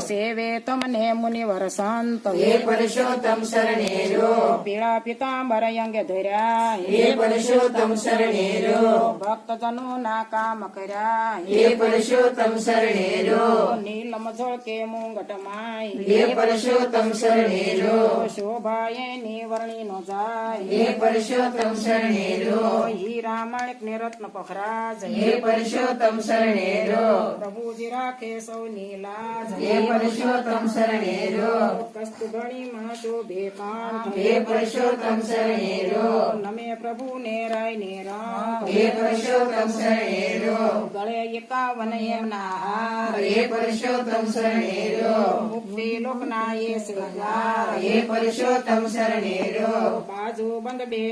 સેવે તમને મુનિવર સંત હે પુરુષોત્તમ શરણેરો પીળા પિતાંબર અંગે ધર્યા હે પુરુષોત્તમ શરણેરો ભક્તજનો ના કામ કર્યા હે પુરુષોત્તમ શરણેરો નીલમ જળ કે મુંગટ માય હે પુરુષોત્તમ શરણેરો શોભાએ ની વર્ણી નો જાય હે પુરુષોત્તમ શરણેરો હીરા માણિક ને રત્ન પખરાજ હે પુરુષોત્તમ શરણેરો પ્રભુજી રાખે સૌની લાજ હે પુરુષોત્તમ શરણેરો કસ્તુભણી માં શોભે કાંઠ હે પુરુષોત્તમ શરણેરો નમે પ્રભુ ને રાય ને રામ હે પુરુષોત્તમ શરણેરો ગળે 51 એમના હાર હે પુરુષોત્તમ શરણેરો મુક્તિ લોકના એ શ્રીવાર હે પુરુષોત્તમ શરણેરો બાજુ બંધ બે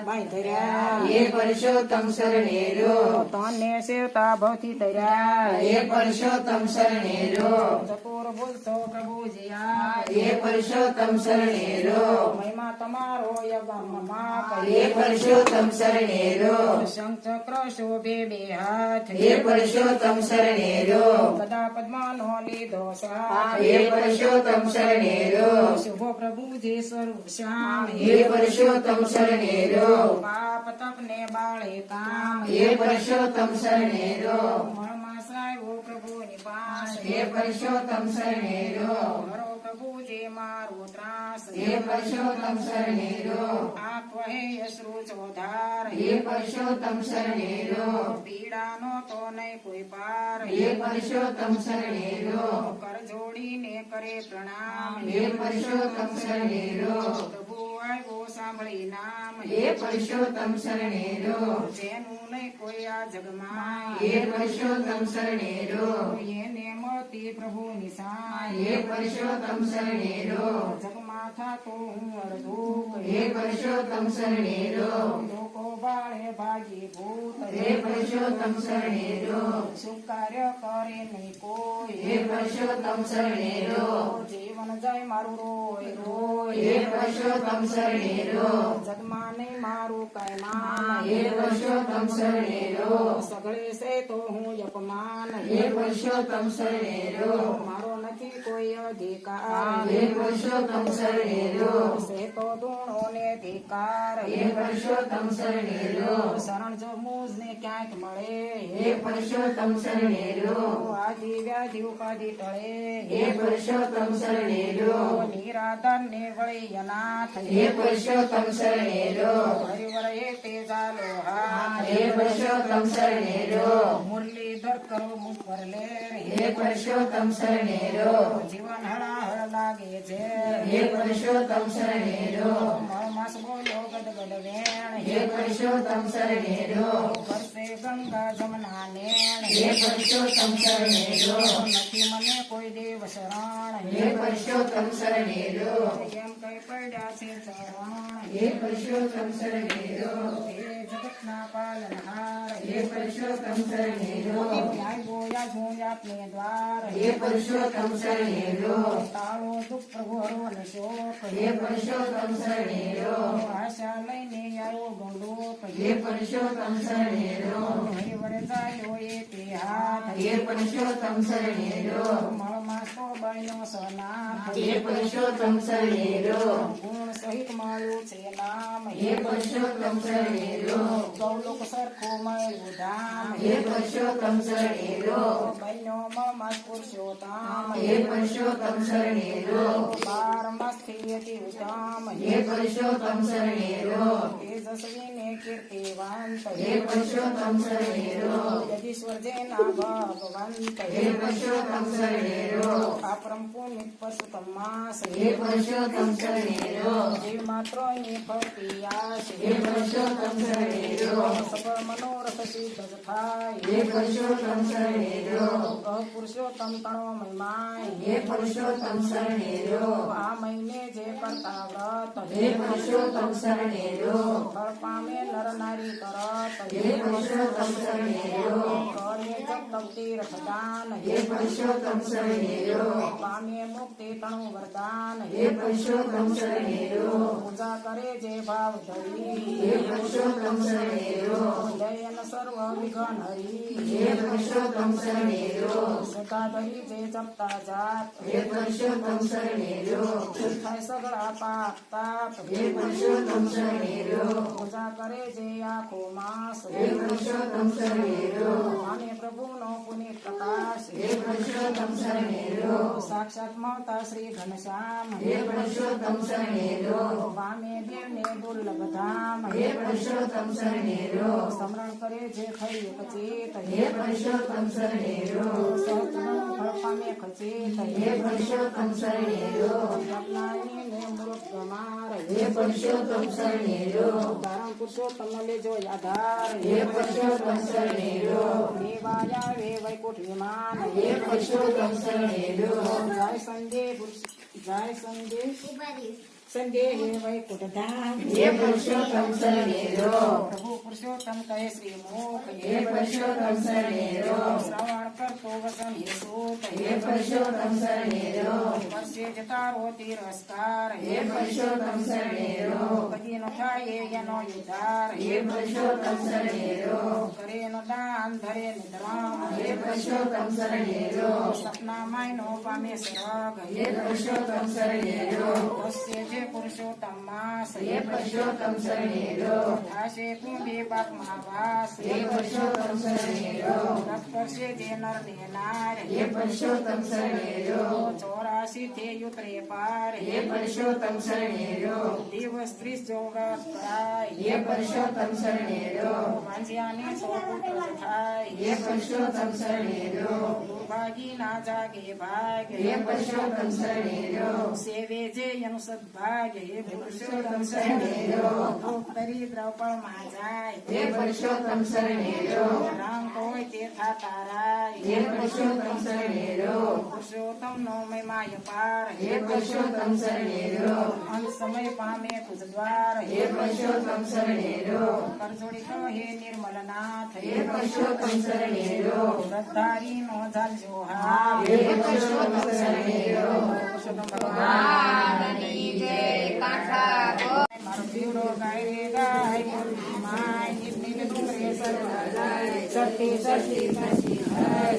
બાઈ ધર્યા હે પુરુષોત્તમ શરણેરો તને સેવતા ભવથી ધર્યા હે પુરુષોત્તમ શરણેરો ચતુર બોલતો પ્રભુજી આ હે પુરુષોત્તમ શરણેરો મહિમા તમારો યગમ માપ હે પુરુષોત્તમ શરણેરો શંખ ચક્ર શોભે બે હાથ હે પુરુષોત્તમ શરણેરો સદા પદ્માનો લીધો સાથ હે પુરુષોત્તમ શરણેરો શુભો પ્રભુજી સ્વરૂપ શ્યામ હે પુરુષોત્તમ શરણેરો પાપ તપને બાળે કામ હે પુરુષોત્તમ શરણેરો મણમાં શ્રાયો પ્રભુની પાસ હે પુરુષોત્તમ શરણેરો હરો પ્રભુજી મારો ત્રાસ હે પુરુષોત્તમ શરણેરો આંખ વહે અશ્રુ ચોધાર હે પુરુષોત્તમ શરણેરો પીડાનો તો નહીં કોઈ પાર હે પુરુષોત્તમ શરણેરો કર જોડીને કરે પ્રણામ હે પુરુષોત્તમ શરણેરો પ્રભુ આવ્યો સાંભળી નામ હે પુરુષોત્તમ શરણેરો જેનું નહીં કોઈ આ જગમાં હે પુરુષોત્તમ શરણેરો એને મળતી પ્રભુની સાય હે પુરુષોત્તમ શરણેરો જગમાં થાતો હું અર્ધુક હે પુરુષોત્તમ શરણેરો લોકો બાળે ભાગી ભૂત હે પુરુષોત્તમ શરણેરો શું કાર્ય કરે નહીં કોઈ હે પુરુષોત્તમ શરણેરો જીવન જાય મારું રોય રોય હે પુરુષોત્તમ શરણેરો જગમાં નહીં મારું કઈ માન હે પુરુષોત્તમ શરણેરો સગળે છે તો હું અપમાન હે પુરુષોત્તમ શરણેરો મારો નથી કોઈ અધિકાર હે પુરુષોત્તમ શરણેરો છે તો ધૂણો ને અધિકાર હે પુરુષોત્તમ શરણેરો શરણ જો મુજ ને ક્યાંક મળે હે પુરુષોત્તમ શરણેરો આદિ વ્યાધિ ઉપાધિ ટળે હે પુરુષોત્તમ શરણેરો નિરાધન ને વળી અનાથ હે પુરુષોત્તમ શરણેરો હરિવર એ તે ચાલો હાથ હે પુરુષોત્તમ શરણેરો મુરલીધર કરો મુખ પર લે હે પુરુષોત્તમ શરણેરો જીવન હળાહળ લાગે છે હે પુરુષોત્તમ શરણેરો માસ બોલો ગદગદ વેણ હે પુરુષોત્તમ શરણેરો વર્ષે ગંગા જમના નેણ હે પુરુષોત્તમ શરણેરો નથી મને કોઈ દેવ શરણ હે પુરુષોત્તમ શરણેરો એમ કઈ પડ્યા છે ચરણ હે પુરુષોત્તમ શરણેરો હે જગતના પાલનહાર હે પુરુષોત્તમ શરણેરો ક્યાંય ગોયા છું આપને દ્વાર હે પુરુષોત્તમ શરણેરો તાળો દુઃખ પ્રભુ હરો ને શોક હે પુરુષોત્તમ શરણેરો આશા લઈને આવ્યો ગંડોક હે પુરુષોત્તમ શરણેરો હરિવર ચાલ્યો એ તે હાથ હે પુરુષોત્તમ શરણેરો મળ માસ તો બન્યો સનાથ હે પુરુષોત્તમ શરણે રહ્યો. ગુણ સહિત મળ્યું છે નામ હે પુરુષોત્તમ શરણે રહ્યો. ગૌલોક સરખું મળ્યું ધામ હે પુરુષોત્તમ શરણે રહ્યો. બન્યો માસ પુરુષોત્તમ હે પુરુષોત્તમ શરણે રહ્યો. 12 માસથી અતિ ઉત્તમ હે પુરુષોત્તમ શરણે રહ્યો. તેજસ્વી ને કીર્તિવંત હે પુરુષોત્તમ શરણે રહ્યો. યદીશ્વર જેના ભગવંત હે પુરુષોત્તમ શરણે રહ્યો. આપરમ પુનિત પરસોત્તમ માસ હે પુરુષોત્તમ શરણે રહ્યો. જીવ માત્ર ની ફરતી આશ હે પુરુષોત્તમ શરણે રહ્યો. સફળ મનોરથ સિદ્ધ જ થાય હે પુરુષોત્તમ શરણે રહ્યો. પુરુષોત્તમ તણો મહિમાય હે પુરુષોત્તમ શરણે રહ્યો. આ મહિને જે કરતા વ્રત હે પુરુષોત્તમ શરણે રહ્યો. ફળ પામે નર નારી તરત હે પુરુષોત્તમ શરણે રહ્યો. કરે જપ તીર્થ દાન હે પુરુષોત્તમ શરણે રહ્યો. પામે મુક્તિ તણું વરદાન હે પુરુષોત્તમ શરણે રહ્યો. પૂજા કરે જે ભાવ ધરી હે પુરુષોત્તમ શરણે રહ્યો. જયન સર્વ વિઘ્ન હરી હે પુરુષોત્તમ શરણે રહ્યો. સદા ધરી જે જપતા જાત હે પુરુષોત્તમ શરણે રહ્યો. થાય સગળા પાપ તાપ હે પુરુષોત્તમ શરણે રહ્યો. પૂજા કરે જે આખો માસ હે પુરુષોત્તમ શરણે રહ્યો. અને પ્રભુનો પુનિત પ્રકાશ હે પુરુષોત્તમ શરણે રહ્યો. સાક્ષાત મળતા શ્રી ઘનશ્યામ હે પુરુષોત્તમ શરણે રહ્યો. પામે દેવને દુર્લભ ધામ હે પુરુષોત્તમ શરણે રહ્યો. સ્મરણ કરે જે થઈ કચેત હે પુરુષોત્તમ શરણે રહ્યો. સહસ્રનું ફળ પામે ખચેત હે પુરુષોત્તમ શરણે રહ્યો. અજ્ઞાનીને મૂર્ખ ગમાર હે પુરુષોત્તમ શરણે રહ્યો. ધારણ પુરુષોત્તમ લેજો આધાર હે પુરુષોત્તમ શરણે રહ્યો. દેવાયા વે વૈકુંઠ વિમાન હે પુરુષોત્તમ શરણે રહ્યો. જય સંજય હે વૈકુંઠ ધામ હે પુરુષોત્તમ શરણે રહ્યો. પ્રભુ પુરુષોત્તમ કહે શ્રી મુખ હે પુરુષોત્તમ શરણે રહ્યો. શ્રવણ કરતો વસન હે સૂત હે પુરુષોત્તમ શરણે રહ્યો. વર્ષે જતારો તિરસ્કાર હે પુરુષોત્તમ શરણે રહ્યો. કદી ન થાય એનો ઉદ્ધાર હે પુરુષોત્તમ શરણે રહ્યો. કરે ન દાન ધરે નિદ્રામ હે પુરુષોત્તમ શરણે રહ્યો. સપના માયનો પામે સર્ગ હે પુરુષોત્તમ શરણે રહ્યો. વસ્ય જે પુરુષોત્તમ માસ હે પુરુષોત્તમ શરણે રહ્યો. થાશે કુંભી પાકમાં વાસ હે પુરુષોત્તમ શરણે રહ્યો. વ્રત કરશે જે નર ને નાર હે પુરુષોત્તમ શરણે રહ્યો. 84 થી ઉતરે પાર હે પુરુષોત્તમ શરણે રહ્યો. દિવસ 30 જો વ્રત કરાય હે પુરુષોત્તમ શરણે રહ્યો. વાંજ્યાને સો પુત્ર થાય હે પુરુષોત્તમ શરણે રહ્યો. દુર્ભાગી ના જાગે ભાગ હે પુરુષોત્તમ શરણે રહ્યો. સેવે જે એનું સદભાગ્ય હે પુરુષોત્તમ શરણે રહ્યો. દરિદ્ર પળમાં જાય હે પુરુષોત્તમ શરણે રહ્યો. રંગ હોય તે થાતા રાય હે પુરુષોત્તમ શરણે રહ્યો. પુરુષોત્તમ નો મહિમાય પાર હે પુરુષોત્તમ શરણે રહ્યો. અંત સમય પામે તુજ દ્વાર હે પુરુષોત્તમ શરણે રહ્યો. કરજોડી કહે નિર્મલ નાથ હે પુરુષોત્તમ શરણે રહ્યો. શ્રદ્ધારી નો જાલજો હા હે પુરુષોત્તમ શરણે રહ્યો. પુરુષોત્તમ ભગવાનની જય મારો દીવડો ગાય રે ગાય માય નિર્ણય ડુંગરે સર્વ જાય સતી સતી સતી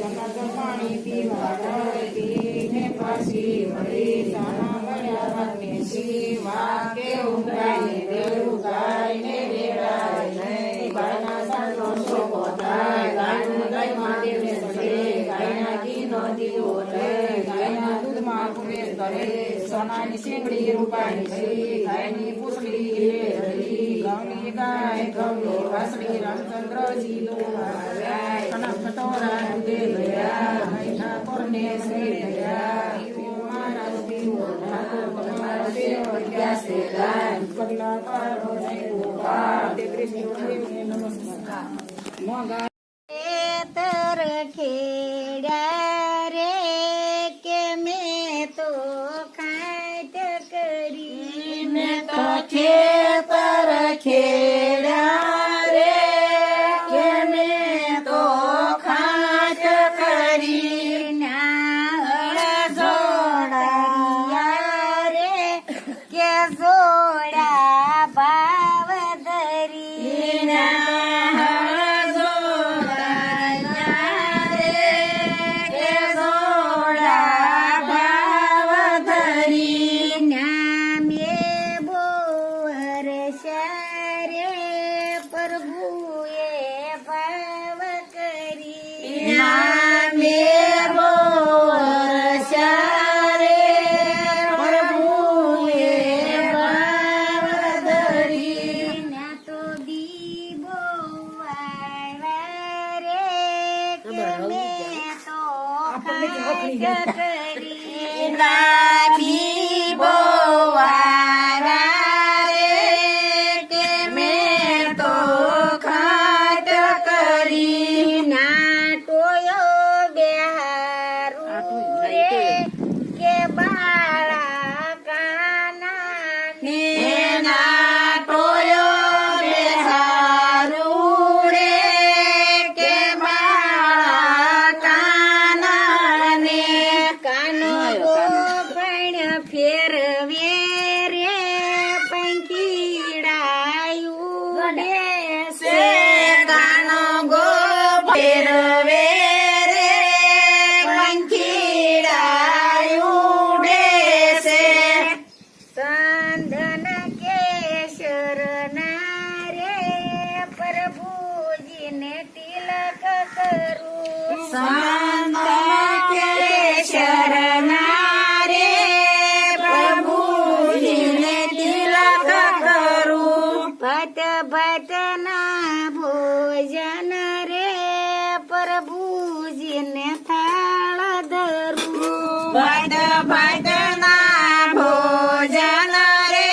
જગત પાણી પીવા જાય પીને પાછી વળી સાના મળ્યા વાગે શિવા કેવું ગાય દેવું ગાય ને રેડાય નહીં ગાયના સાનો શોભો થાય ગાયનું દહીં મહાદેવને સડે ગાયના ઘીનો દીવો રે ગાયના દૂધમાં કુમેર કરે સોનાની શીંગડી રૂપાની કરી ગાયની પૂછડી હિલે ધરી ગૌની ગાય ગૌની વાસળી રામચંદ્રજી દોહાર્યા કનક કટોરા દૂધે ગયા ભાઈ ઠાકોરને શ્રી ગયા મહારાજ પીવો ઠાકોર તમારા સેવ ક્યાં છે ગાય પગલા પાડો જય ગોપાલ તે કૃષ્ણ નમસ્કાર મોગા ખેતર ખેડ્યા રે કે મેં તો ખાટ કરી મેં તો ખેતર ખેડ્યા રે કે મેં તો ખાટ કરી જોડાયા રે કે જોડા ભાવ ધરી જોડા ફેરવે રે પંખીડાયું સે કાનો ગો ફેરવે રે પંખીડાયું ડેસે સંધન કેશર ના રે પ્રભુજીને તિલક કરું સંત કેશર ના રે પ્રભુજીને તિલક કરું ભટ ભટ ના ભોજન રે પ્રભુજીને થાળ ધરું ભટ ભટ ના ભોજન રે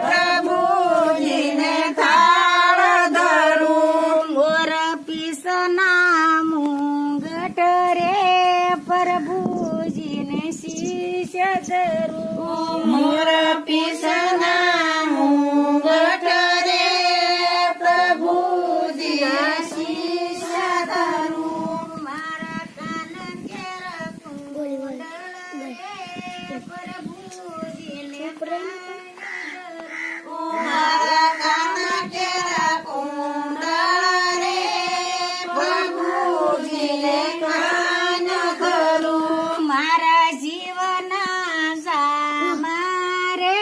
પ્રભુજીને થાળ ધરું મોર પીસના મુંગટ રે પ્રભુજીને શીશ ધરું મોર પીસના મુંગટ રે પ્રભુજીને શીશ ધરું મારા કાન કેરા કુંડળ રે પ્રભુજીને મારા કાન કેરા કુંડળ રે પ્રભુજીને કાન કરું મારા જીવના સામા રે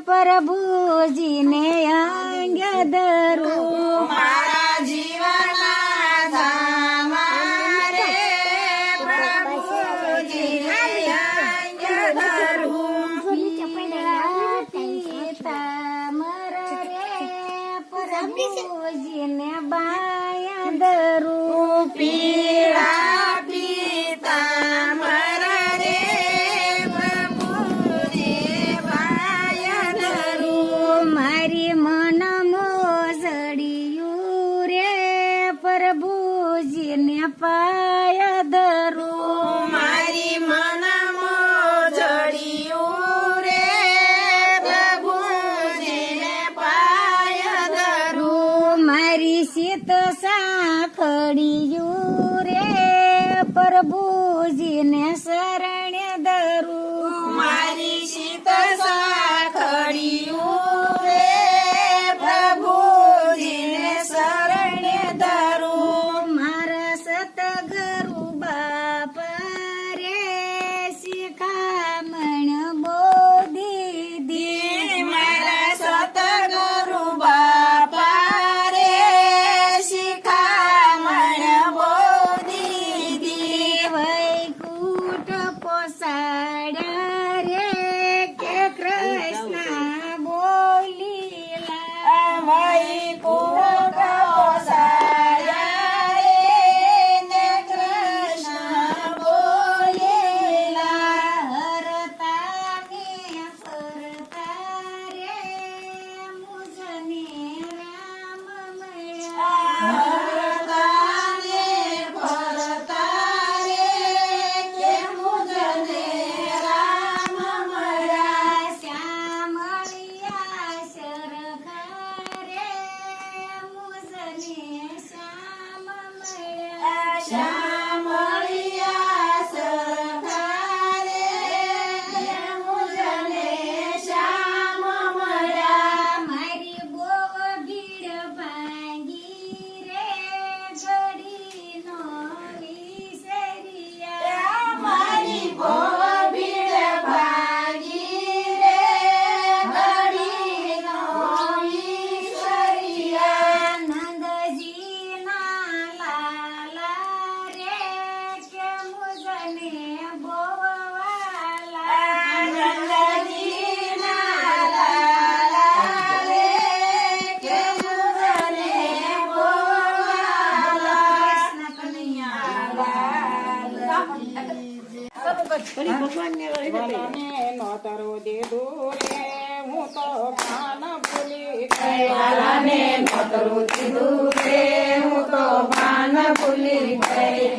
પ્રભુજીને અંગ ધરું મારા જીવના ધામા રે પ્રભુજીને અંગ ધરું પીતાંબર રે પ્રભુજીને બાયા ધરું પીળા પીતાંબર રે પ્રભુજીને બાય ધરું મારી મન મોસડિયું રે પ્રભુજીને પાય ધરું મારી મન મોજડિયું રે પ્રભુજીને પાય ધરું મારી શીત સાંકળિયું રે પ્રભુજીને શરણે ધરું મારી શીત સાખડિયું રે પ્રભુજીને શરણે ધરું મારા સતગુરુ બાપ રે શિખામણ બોધી દી મારા સતગુરુ બાપા રે શિખામણ બોધી વૈકુટ પોસાડ્યા રે કે કૃષ્ણ બોલીલા વૈકુંઠ પોસાડ્યા રે ને કૃષ્ણ બોલેલા હરતા ને ફરતા રે મુજને રામ મળ્યા હરતાને ફરતા રે કે મુજને રામ મળ્યા શ્યામળિયા સરખા રે મુજને શ્યામ મળ્યા શ્યામળિયા સરખા રે કે મુજને શ્યામ મળ્યા મારી બોવ ભીડ ભાંગી રે ઘડીનો વિસરિયા મારી બહુ ભીડ ભાગી રે ઘડીનો ઈશ્વરિયા નંદજીના લાલા રે કે મુજને બોવાલા નંદજીના લાલા રે કે મુજને બોવાલા કૃષ્ણ કનૈયા ભલાને નોતરો દીધું રે હું તો ભાન ભૂલી ગઈ વાલાને નોતરું દીધું રે હું તો ભાન ભૂલી ગઈ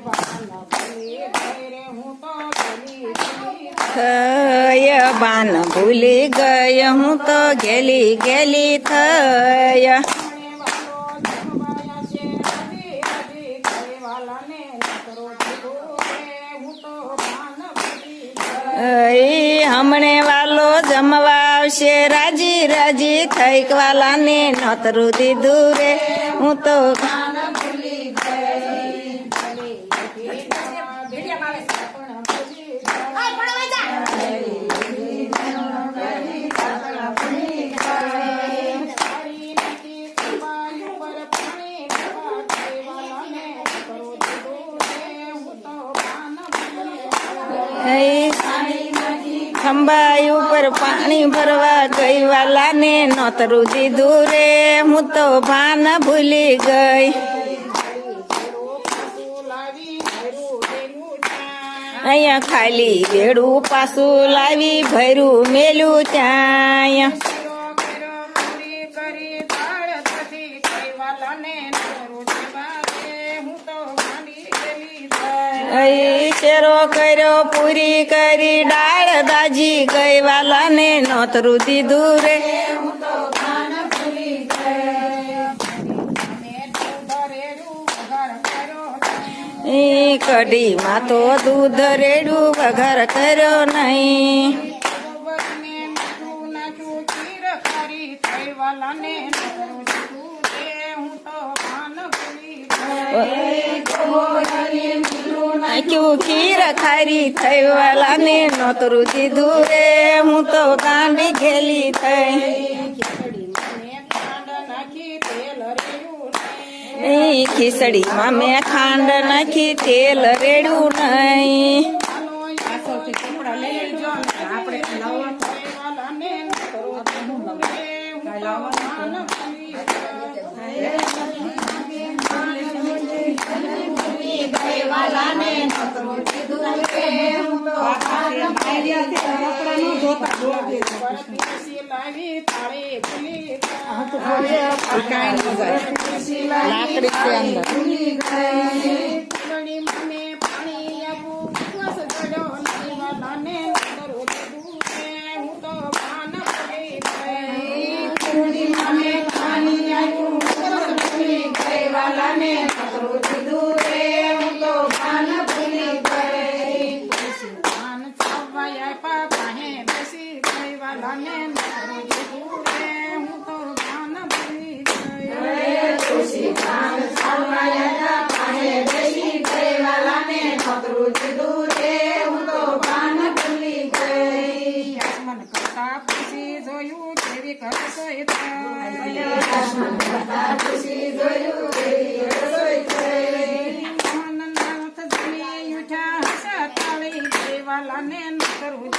ભાન ભૂલી ગઈ રે હું તો ભૂલી ગઈ થય બાન ભૂલી ગઈ હું તો ગેલી ગેલી થય મને વાલો જમવાયા છે હજી હજી ગઈ વાલાને નોતરો દીધું રે હું તો ભાન ભૂલી ગઈ હમણે વાલો જમવા આવશે રાજી રાજી થઈ વાલાને નોતરું દીધું રે હું તો ભાન ભૂલી ખંભાઈ ઉપર પાણી ભરવા ગઈ વાલાને નોતરું દીધું રે હું તો ભાન ભૂલી ગઈ અહીંયા ખાલી વેડું પાછું લાવી ભર્યું મેલું ત્યાં શેરો કર્યો પૂરી કરી ડાળ દાજી ગઈ વાલાને નોતરું દીધું રે હું તો ભાન ભૂલી ગઈ કઢીમાં તો દૂધ રેડું વઘાર કર્યો નહીં નાખ્યું ખીર ખારી થઈ વાલાને નોતરું દીધું રે હું તો ગાંડી ઘેલી થઈ ખીચડીમાં મેં ખાંડ નાખી તેલ રેડું નહીં લાકડી છે અંદર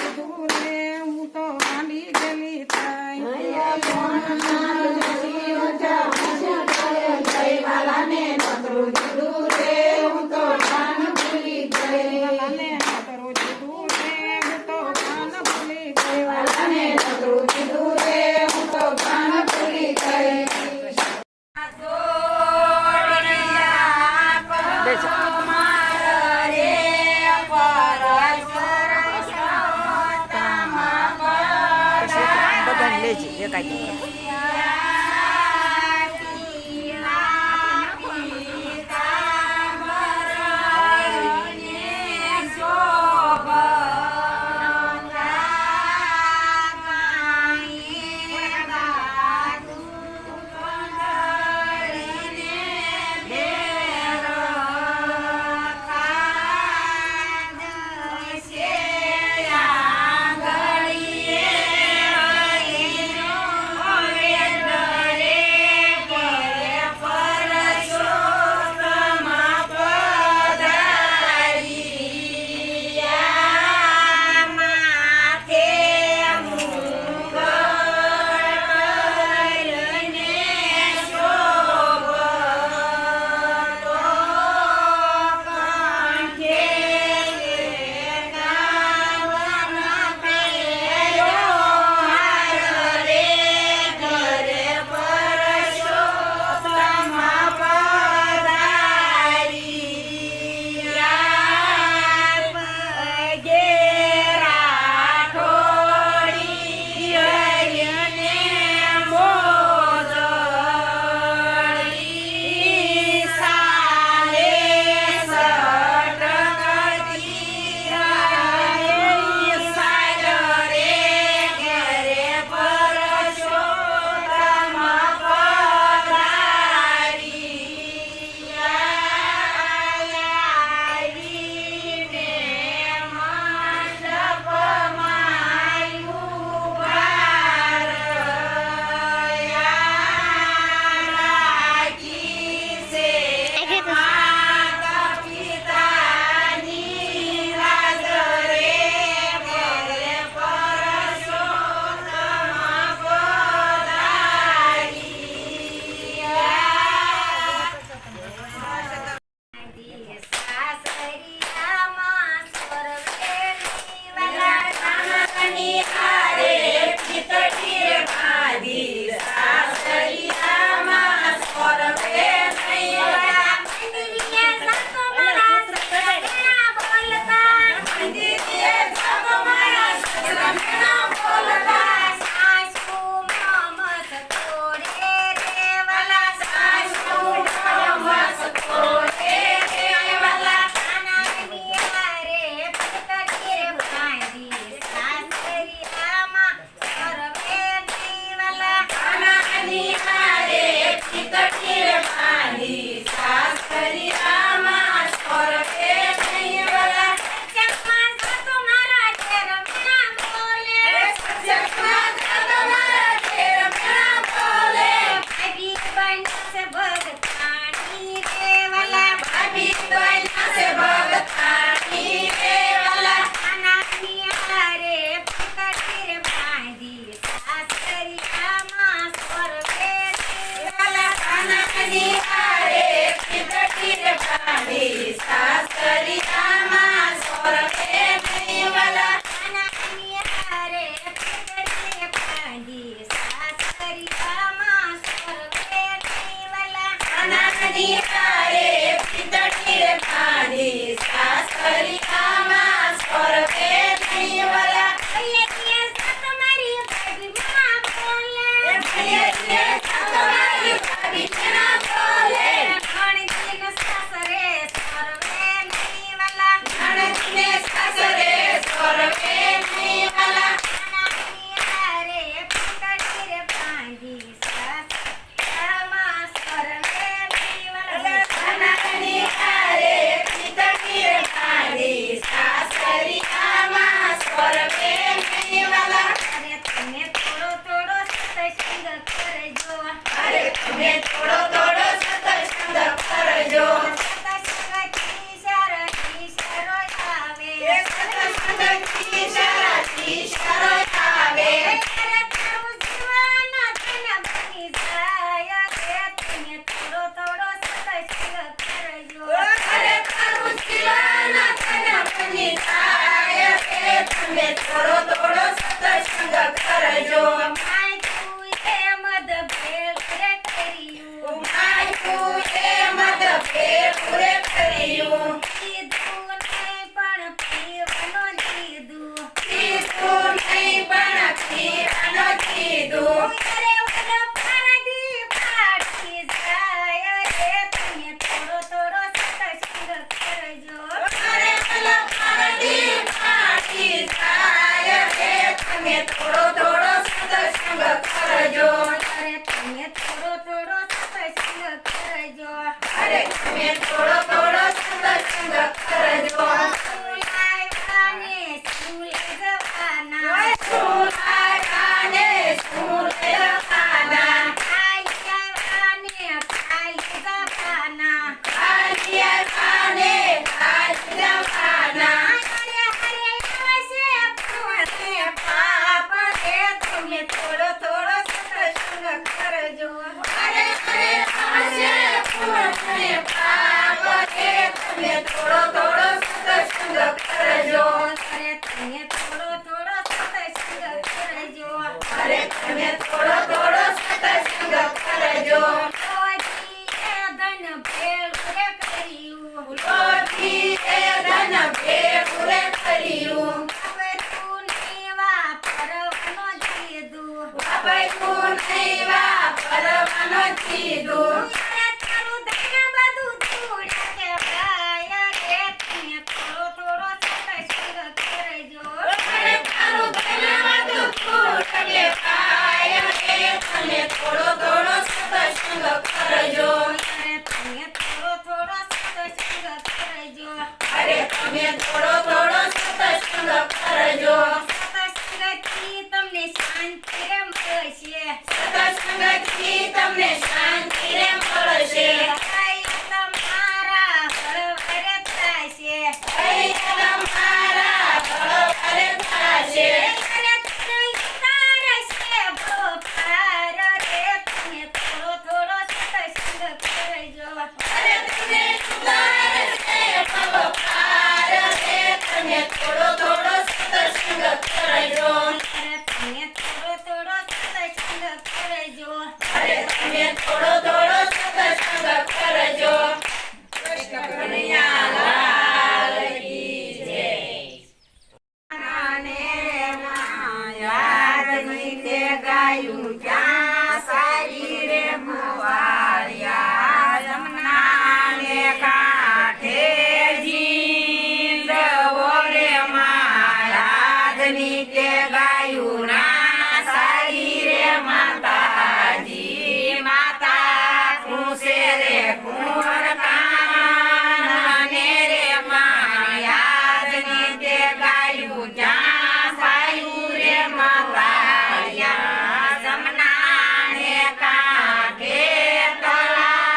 કટી રે બાંધી સાસરિયામાં સ્વર્ગે નહીં વળા. મંદિરે જાતો મારા સસરા મેણા બોલતા મંદિરે જાતો મારા સસરા મેણા બોલતા. સાસુ મમસ તોડે રે વાલા સાસુ મમસ તોડે રે વાલા. નાનાની હારે પકડી રે બાંધી સાસરિયામાં સ્વર્ગે નહીં વાલા નાનાની હારે પીકટી રે બાંધી સાસરિયામાં સ્વર્ગે નહીં વળા. ચકમાં જાતો મારા ઘેર મેણા બોલે સત્સંગમાં જાતો મારા ઘેર મેણા બોલે. ભાભી બનશે ભગતાણી રે વાલા ભાભી બન્યા છે ભગતાણી રે વાલા. નાનાની હારે પકડી રે બાંધી સાસરિયામાં સ્વર્ગે નહીં વાલા નાનાની હારે પીકટી રે બાંધી સાસરિયામાં સ્વર્ગે નહીં વળા. નાનાની હારે પકડી રે બાંધી સાસરિયામાં સ્વર્ગે નહીં વાલા નાનાની હારે પીકટી રે બાંધી સાસરિયામાં સ્વર્ગે નહીં વળા. ભલે કે સાત મારી ભાભી માં બોલે ભલે કે સાત મારી ભાભી મેણા બોલે. ભણજીને સાસરે સ્વર્ગે નહીં વાલા નણંદને સાસરે સ્વર્ગે નહીં વળા. નાનાની હારે પકડી રે બાંધી સાસરિયામાં સ્વર્ગે નહીં વાલા નાનાની હારે પીકટી રે બાંધી સાસરિયામાં સ્વર્ગે નહીં વળા. અરે તમે થોડો થોડો સત્સંગ કરજો અરે તમે થોડો થોડો સત્સંગ કરજો. સત્સંગથી સારો આવે સત્સંગથી સારાથી સારો આવે. ત્યારે તારું જીવન ધન બની જાય રે તમે થોડો થોડો સત્સંગ કરજો અરે તારું જીવન ધન્ય બની જાય રે તમે થોડો થોડો સત્સંગ કરજો. માય તું એ મદ ભેળ રે કર્યું માયકું એ મદ ભેગું રે કર્યું. કીધું નહીં પણ પીવાનું દીધું કીધું નહીં પણ પીવાનું કીધું. અરે ઓલો પારધી પાટી જાય રે તમે થોડો થોડો સત્સંગ કરજો અરે ભલો પારધી ફાટી જાય રે તમે થોડો થોડો સત્સંગ કરજો. અરે તમે થોડો થોડો સત્સંગ કરજો અરે તમે થોડો થોડો સત્સંગ કરજો. સુલાયવાને સુલે જવાના શું લાગાને શું લેવાના. ખાલિયાવાને ખાલી જવાના ખાલી આવવાને ખાલી જવાના. હરે હરે આવશે પુણ્ય પાપ રે તમે થોડો થોડો સત્સંગ કરજો અરે અરે આવશે પુણ્ય પાપ રે તમે થોડો થોડો સત્સંગ કરજો. અરે તમે થોડો થોડો સત્સંગ કરજો અરે તમે થોડો થોડો સત્સંગ કરજો. લોઢી એ ધન ભેળ રે કર્યું લોભી એ ધન ભેગું રે કર્યું. વાપરવું નહીં વાપરવાનું કીધું વાપરવું નહીં વાપરવાનું કીધું. અરે તારું ધન બધું ધૂળ કે ભાઈ રે તમે થોડો થોડો સત્સંગ કરજો અરે તારું ધન્યવાદ ફૂટ કે પાય રે તમે થોડો થોડો સત્સંગ કરજો. અરે તમે થોડો થોડો સત્સંગ કરજો અરે તમે થોડો થોડો સત્સંગ કરજો. સત્સંગથી તમને શાંતિ રે મળશે સત્સંગથી તમને શાંતિ રે મળશે. નીતે ગાયું ક્યાં સારી રે મુવાળિયા જમનાને કાંઠે જીંદવો રે મહારાજ નીતે ગાયું ના સારી રે માતાજી માતા ખુશે રે કુંવર કાનને રે મહારાજ નીતે ગાયું ક્યાં સાયું રે માતાળિયા જમનાને કાંઠે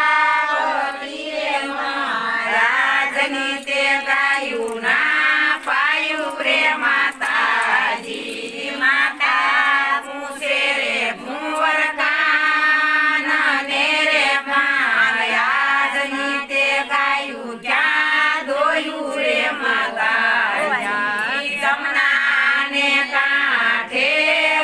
તલાવતી રે મહારાજ નીતે ગાયું ના પાયું રે માતાજી માતા પૂછે રે કુંવર કાનને રે મહારાજ નીતે ગાયું ક્યાં દોયું રે માતાજી જમનાને કાંઠે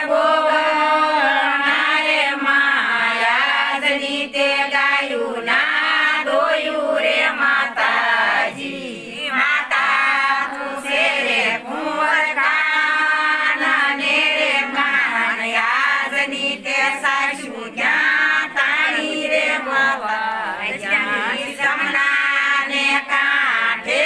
ગોગણા રે મહારાજ નીતે ગાયું ના દોયું રે માતાજી માતા પૂછે રે કુંવર કાનને રે મહારાજ નીતે સાસુ ક્યાં તાણી રે માતાજી જમનાને કાંઠે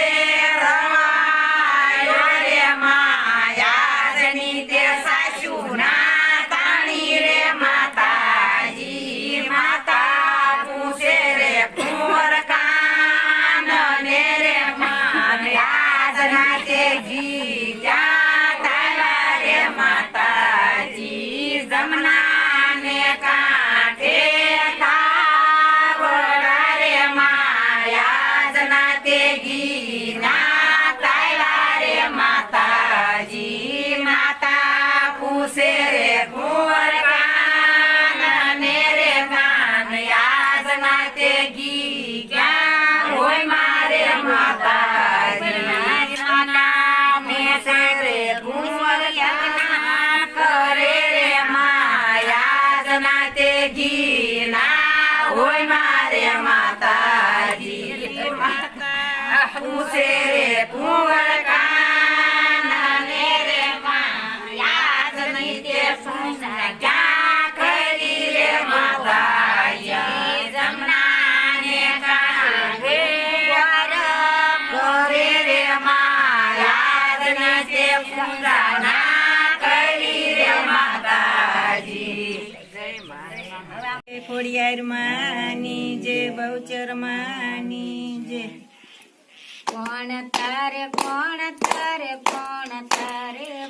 રવાયો રે મહારાજ નીતે સાસુ ના તાણી રે માતાજી માતા પૂછે રે કુંવર કાનને રે મહારાજ નાતે ઘી ક્યાં તારા રે માતાજી જમનાને કાંઠે તાવડા રે મહારાજ નાતે ઘી ના તારા રે માતાજી માતા પૂછે રે કુંવર કાનને રે મહારાજ નાતે ઘી ક્યાં હોય મારે માતાજી નામે છે રે કુંવર યજ્ઞ કરે રે મહારાજ નાતે ઘી ના હોય મારે માતાજી માતા પૂછે રે કુંવર કાનને રે મહારાજ નીતે પૂછા ક્યાં કરી રે માતાજી જમનાને કાંઠે કરે રે મહારાજ નીતે પૂજા ના કરી રે માતાજી ખોડિયાર માની જે બહુચર માની જે કોણ તારે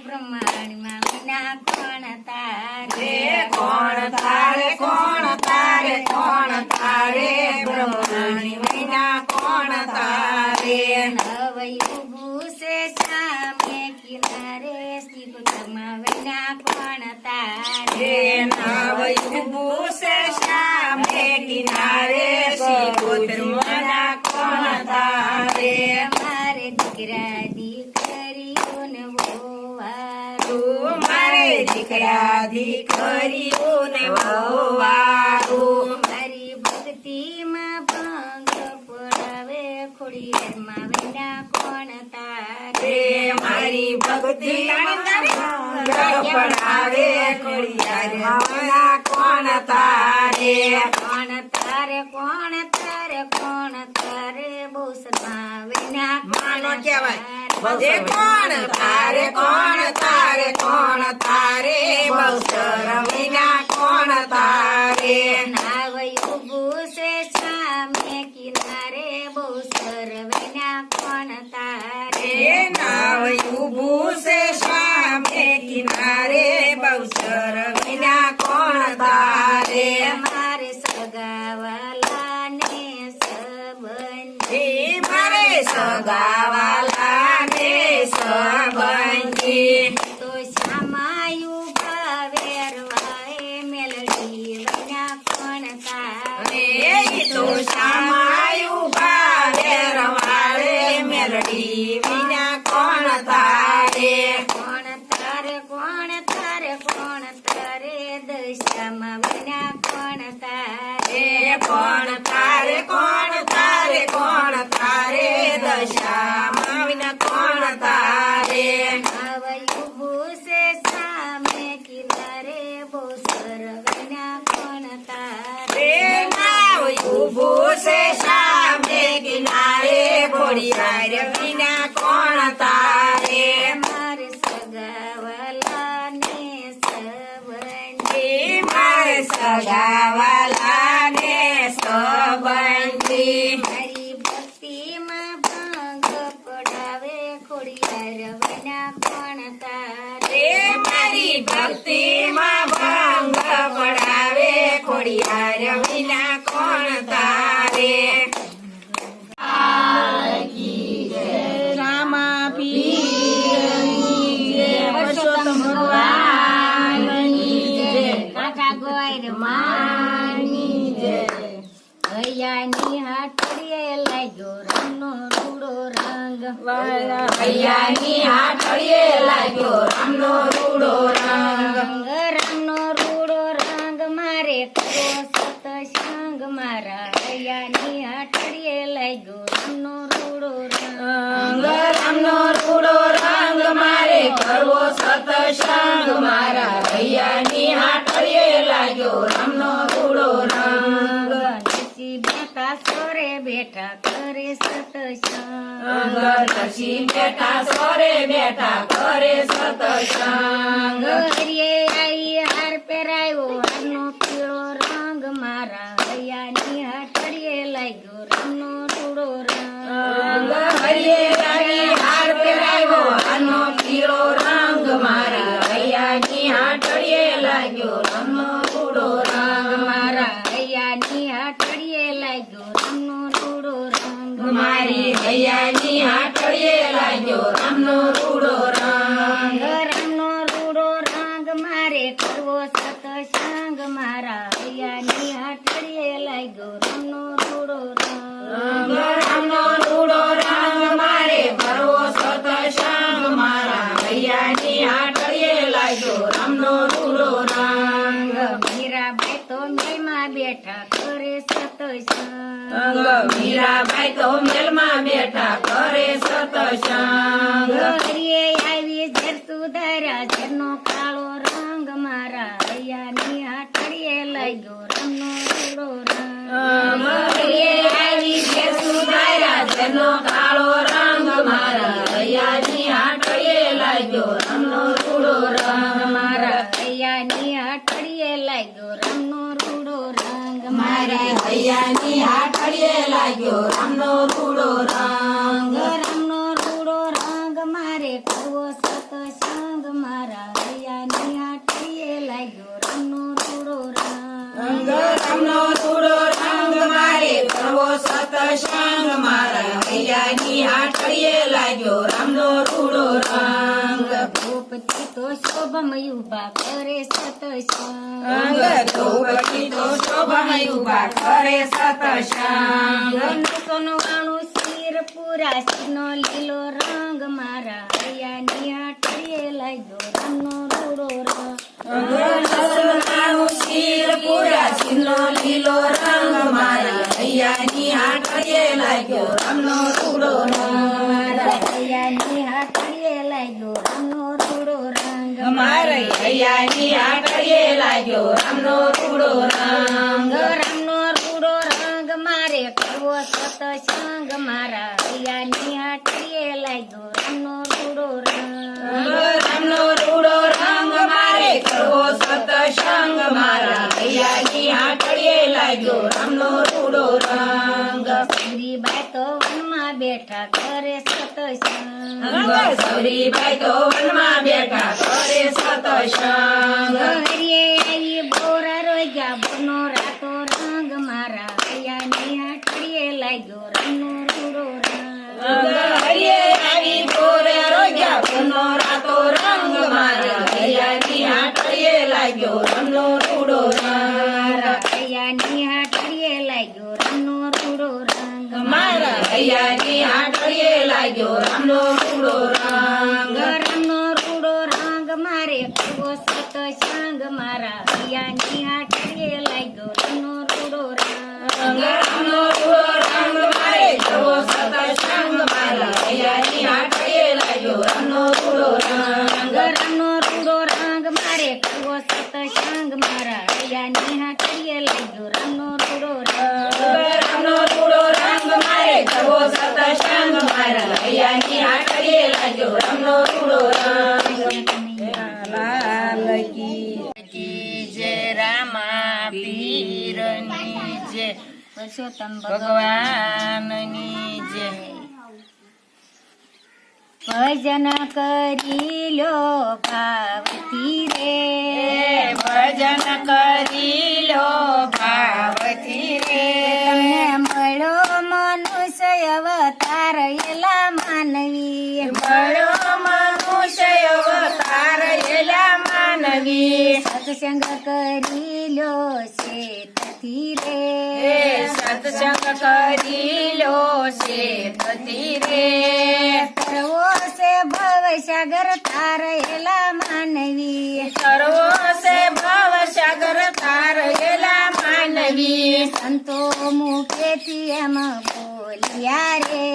બ્રહ્માંડમાં વિના કોણ તારે કોણ તારે બ્રહ્માણી વિના કોણ તારે નવયું ભૂસે સામે કિનારે શ્રીપુત્રમાં વિના કોણ તારે નાવયું ભૂસે શ્યામે કિનારે શીગોત્ર મના કોણ તારે મારે દીકરા દીકરીઓને વોવારું મારે દીકરા દીકરીઓને વહુવારું મારી ભક્તિમાં ભંગ પડાવે ખોડિયારમાં વિના કોણ તારે મારી ભક્તિ પડાવે ખોડિયાર કોણ તારે કોણ તારે બહુ સદમાં વિના માનો કહેવાય કોણ તારે કોણ તારે બહુચર વિના કોણ તારે નાવયું ભૂસે સામે કિનારે બહુ સર વિના કોણ તારે નાવયું ભૂસે સામે કિનારે બહુચર વિના કોણ તારે મારે સગાવાલાને સંબંધી મારે સગાવાલાને સંબંધી તો શ્યામાયું ભાવેરવાએ મેલડી વિના કોણ તારે તો શ્યામાયું ભાવેરવાળે મેલડી વિના કોણ તારે કોણ તારે દશામાં વિના કોણ તારે કોણ તારે દશામાં વિના કોણ તારે નવયું ભૂસે સામે કિનારે લગાવા લાગે સંબંધી મારી ભક્તિમાં ભંગ પડાવે ખોડિયાર વિના કોણ તારે રે મારી ભક્તિમાં ભંગ પડાવે ખોડિયાર વિના કોણ તારે રામા પીરની જય, પુરુષોત્તમ ભગવાનની જય, કાકા ગોર માની જય હૈયાની હાથડીએ લાગ્યો રંગનો રૂડો રંગ હૈયાની હાથડીએ લાગ્યો રામનો રૂડો રંગ રંગનો રૂડો રંગ મારે કરો સતસંગ મારા હૈયાની હાથડીએ લાગ્યો રંગનો રૂડો રંગ રામનો રૂડો રંગ મારે કરવો સતસંગ મારા હૈયાની હાથડીએ લાગ્યો રામનો રૂડો રંગ નસી બેઠા સોરે બેઠા કરે સતસંગ નસી બેઠા સોરે બેઠા કરે સતસંગ હરિયે આઈ હાર પહેરાયો હારનો પીળો રંગ મારા હૈયાની હાથડીએ લાગ્યો રંગનો રૂડો રંગ હરિયે રાણી હાર પહેરાવ્યો આનો પીળો રંગ મારા હૈયાની હાથડીએ લાગ્યો રામનો રૂડો રંગ મારા હૈયાની હાથડીએ લાગ્યો રંગનો રૂડો રંગ મારી હૈયાની હાથડીએ લાગ્યો રામનો રૂડો રંગ રંગનો રૂડો રંગ મારે કરવો સતસંગ મારા હૈયાની હાથડીએ લાગ્યો રંગનો રૂડો રંગ રામનો રૂડો રંગ મારે કરવો સતસંગ મારા હૈયાની હાથડીએ લાગ્યો રામનો રૂડો રંગ મીરાબાઈ તો મેલમાં બેઠા કરે સતસંગ મીરાબાઈ તો મેલમાં બેઠા કરે સતસંગ હરિયે આવી ઝેર સુધાર્યા ઝેરનો કાળો રંગ મારા હૈયાની હાથડીએ લાગ્યો રંગનો રૂડો રંગ હરિયે આવી છે સુધાર્યા જેનો કાળો રંગ મારા હૈયાની હાથડીએ લાગ્યો રામનો રૂડો રંગ મારા હૈયાની હાથડીએ લાગ્યો રંગનો રૂડો રંગ મારી હૈયાની હાથડીએ લાગ્યો રામનો રૂડો રંગ રંગનો રૂડો રંગ મારે કરવો સતસંગ મારા હૈયાની હાથડીએ લાગ્યો રંગનો રૂડો રંગ રામનો રૂડો રંગ મારે કરવો સતસંગ મારા હૈયાની હાથડીએ લાગ્યો રામનો રૂડો રંગ ભૂપતિ તો શોભમય ઉભા કરે સતસંગ ધોબટી તો શોભામય ઉભા કરે સતસંગ સોનવાણું શિર પૂરા શિરનો લીલો રંગ મારા હૈયાની હાથડીએ લાગ્યો રંગનો રૂડો રંગ સોનાનું શિર પૂરા શિરનો લીલો રંગ મારા હૈયાની હાથડીએ લાગ્યો રામનો રૂડો રંગ હૈયાની હાથડીએ લાગ્યો રંગનો રૂડો રંગ મારી હૈયાની હાથડીએ લાગ્યો રામનો રૂડો રંગ રંગનો રૂડો રંગ મારે કરવો સતસંગ મારા હૈયાની હાથડીએ લાગ્યો રંગનો રૂડો રંગ રામનો રૂડો રંગ મારે કરવો સતસંગ મારા હૈયાની હાથડીએ લાગ્યો રામનો રૂડો રંગ શ્રીબાઈ તો વનમાં બેઠા કરે સતસંગ સૌરીબાઈ તો વનમાં બેઠા કરે સતસંગ હરિયે આવી બોરા રોગ્યા બોનો રાતો રંગ મારા હૈયાની હાથડીએ લાગ્યો રંગનો રૂડો રંગ હરિયે આવી ગોરે રોગ્યા પુનો રાતો રંગ મારા હૈયાની હાથડીએ લાગ્યો રામનો રૂડો રંગ હૈયાની હાથડીએ લાગ્યો રંગનો રૂડો રંગ મારા હૈયાની હાથડીએ લાગ્યો રામનો રૂડો રંગ રંગનો રૂડો રંગ મારે કરવો સતસંગ મારા હૈયાની હાથડીએ લાગ્યો રંગનો રૂડો રંગ રામનો રૂડો રંગ મારે કરવો સતસંગ મારા હૈયાની હાથડીએ લાગ્યો રામનો રૂડો રંગ રંગનો રૂડો રંગ મારે કરવો સતસંગ મારા હૈયાની હાથડીએ લાગ્યો રંગનો રૂડો રંગ રામનો રૂડો રંગ મારે કરવો સતસંગ મારા હૈયાની હાથડીએ લાગ્યો રામનો રૂડો રંગ લાલ કી જય રામા પીરની જય પુરુષોત્તમ ભગવાનની જય ભજન કરી લો ભાવથી રે ભજન કરી લો ભાવથી રે તમને મળો મનુષ્ય અવતાર એલા માનવી મળો મનુષ્ય અવતાર એલા માનવી સત્સંગ કરી લો શેઠથી રે સત્સંગ કરી લો શેઠથી રે કરવો છે ભવ સાગર તાર એલા માનવી સર્વો સે ભવ સાગર તાર એલા માનવી સંતો મુખેથી એમ બોલ્યા રે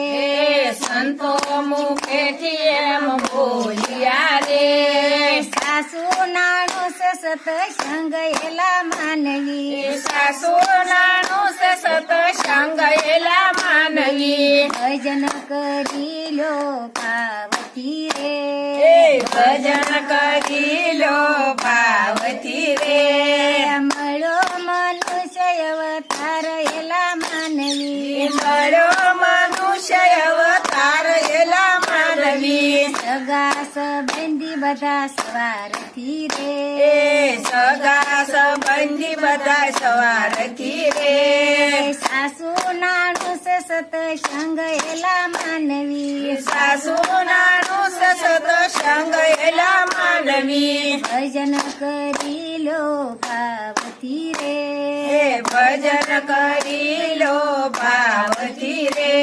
સંતો મુખેથી એમ બોલ્યા રે સાસુ નાણું સત્સંગ એલા માનવી સાસુ નાનું સે સતસંગ એલા માનવી ભજન કરી લો ભાવથી રે ભજન કરી લો ભાવથી રે મળો મનુષ્ય અવતાર એલા માનવી મળો મનુષ્ય અવતાર એલા માનવી સગા સંબંધી બધા સવારથી રે સગા સંબંધી બધા સવારથી રે સાસુ નાણું સત્સંગ એલા માનવી સાસુ નાનું સે સતસંગ એલા માનવી ભજન કરી લો ભાવથી રે ભજન કરી લો ભાવથી રે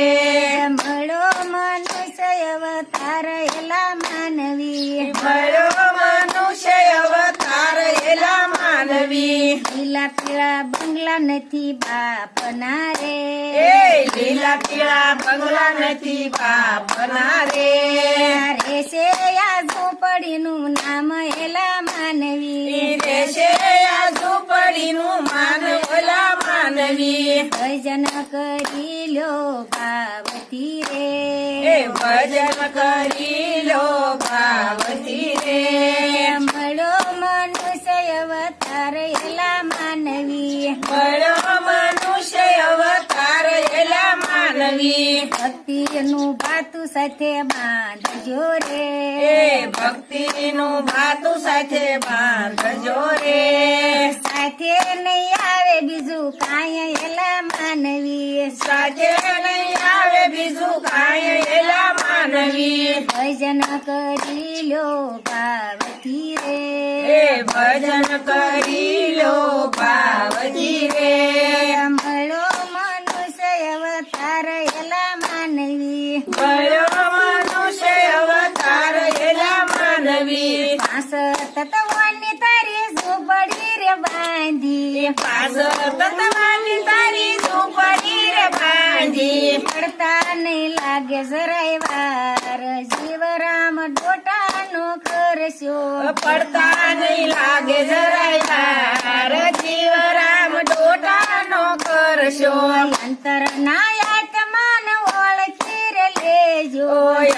મળો મનુષ્ય અવતાર એલા માનવી મળો મનુષ્ય અવતાર એલા માનવી લીલા પીળા બંગલા નથી બાપના રે લીલા પીળા બંગલા નથી બાપના રે રહેશે આ ઝૂંપડીનું નામ એલા માનવી રહેશે આ ઝૂંપડીનું માન ઓલા માનવી ભજન કરી લો ભાવથી રે ભજન કરી લો ભાવથી રે મળો મનુષ્ય અવતાર એલા માનવી મળો મનુષ્ય અવતાર એલા માનવી ભક્તિનું ભાતું સાથે બાંધજો રે ભક્તિનું ભાતું સાથે બાંધજો રે સાથે નહીં આવે બીજું કાંઈ એલા માનવી સાથે નહીં આવે બીજું કાંઈ એલા માનવી ભજન કરી લો ભાવથી રે ભજન કરી લો ભાવથી રે મળો મનુષ્ય અવતાર એલા માનવી મળો મનુષ્ય અવતાર એલા માનવી પાંચ તત્વની તારી ઝૂંપડી રે બાંધી પાસ તત્વાની તારી ઝૂંપડી રે બાંધી પડતા નહીં લાગે જરાય વાર જીવ રામ ડોટાનો કરશો પડતા નહીં લાગે જરાય વાર જીવ રામ ડોટાનો કરશો અંતર ના આત્માન ઓળખી રે લેજો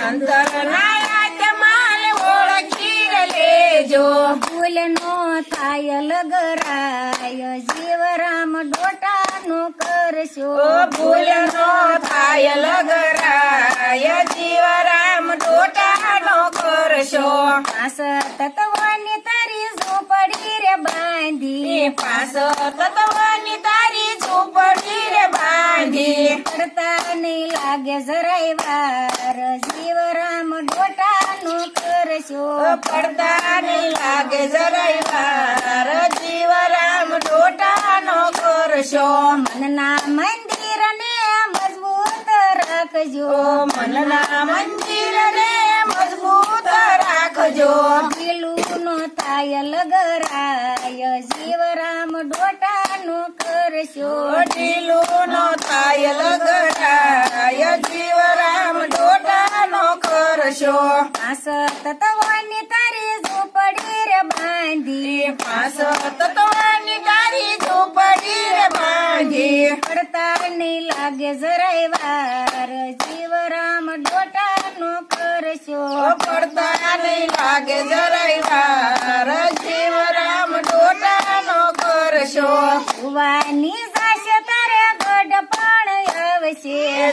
અંતર ના આત્માન ઓળખી લેજો ભૂલ નો થાય લગરાય જીવ રામ ડોટાનો કરશો ભૂલ નો થાય લગરાય જીવ રામ ડોટાનો કરશો પાસ તત્વની તારી ઝૂંપડી રે બાંધી પાસ તત્વાની તારી ઝૂંપડી રે બાંધી પડતા નહીં લાગે જરાય વાર જીવ રામ ડોટાનો કરશો પડતા નહીં લાગે જરાય વાર જીવ રામ ડોટાનો કરશો મનના મંદિર ને મજબૂત રાખજો મનના મંદિર ને મજબૂત રાખજો પેલું નો થાય લગરાય જીવ રામ ડોટાનો કરશો ઢીલું નો થાય લગડાય જીવ રામ ડોટાનો કરશો પાસ તત્વની તારી ઝૂંપડી રે બાંધી પાસ તત્વાની તારી ઝૂંપડી રે બાંધી પડતા નહીં લાગે જરાય વાર જીવ રામ ડોટાનો કરશો પડતા નહીં લાગે જરાય વાર જીવ રામ ડોટાનો કરશો ભુવાની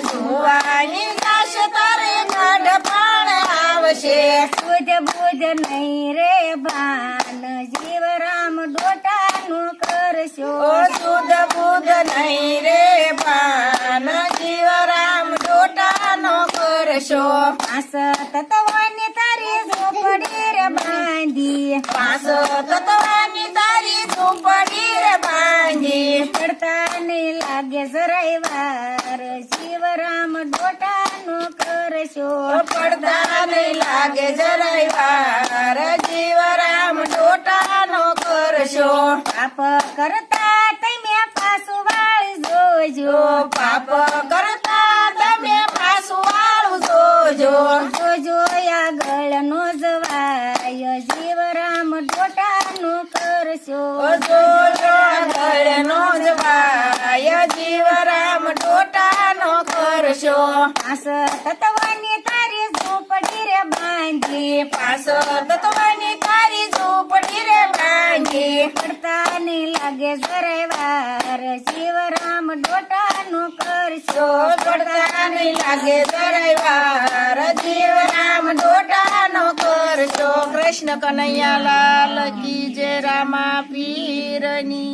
જુવાની થશે તારે ગઢપણ આવશે સુધ બુધ નહીં રે ભાન જીવ રામ ડોટાનું કરશો ઓ સુધ બુધ નહીં રે ભાન જીવ રામ ડોટાનો કરશો આસ તત્વની તારી ઝૂંપડી રે બાંધી પાસ તત્વાની તારી ઝૂંપડી રે બાંધી પડતા નહીં લાગે જરાય વાર જીવ રામ ડોટાનું કરશો પડતા નહીં લાગે જરાય વાર જીવ રામ ડોટાનો કરશો પાપ કરતા તમે પાછું વાળી જોજો પાપ કરતા તમે પાછું વાળું જોજો જોજો આગળ નો જવાય જીવ રામ ડોટાનું કરશો જોજો ગળનો જવાય જીવ રામ ડોટાનો કરશો આસ તત્વની તારી ઝૂંપડી રે બાંધી પાસ તત્વાની તારી ઝૂંપડી રે બાંધી પડતા નહીં લાગે જરાય વાર જીવ રામ ડોટાનું કરશો પડતા નહીં લાગે જરાય વાર જીવ રામ ડોટાનો કરશો કૃષ્ણ કનૈયા લાલ કી જય રામા પીરની